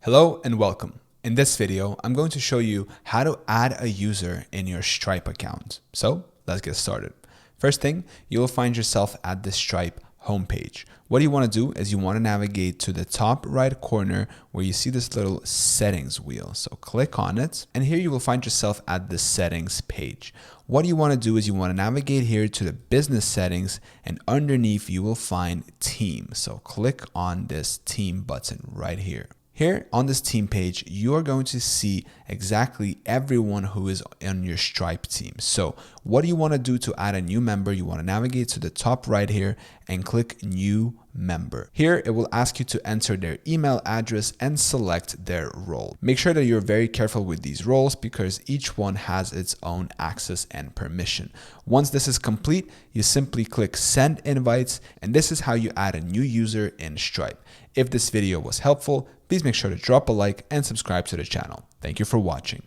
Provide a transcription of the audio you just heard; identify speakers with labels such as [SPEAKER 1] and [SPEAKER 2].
[SPEAKER 1] Hello and welcome. In this video, I'm going to show you how to add a user in your Stripe account. So let's get started. First thing, you will find yourself at the Stripe homepage. What you want to do is you want to navigate to the top right corner where you see this little settings wheel. So click on it, and here you will find yourself at the settings page. What you want to do is you want to navigate here to the business settings, and underneath you will find team. So click on this team button right here. Here on this team page, you are going to see exactly everyone who is on your Stripe team. So what do you want to do to add a new member? You want to navigate to the top right here and click new member. Here it will ask you to enter their email address and select their role. Make sure that you're very careful with these roles because each one has its own access and permission. Once this is complete, you simply click send invites, and this is how you add a new user in Stripe. If this video was helpful, please make sure to drop a like and subscribe to the channel. Thank you for watching.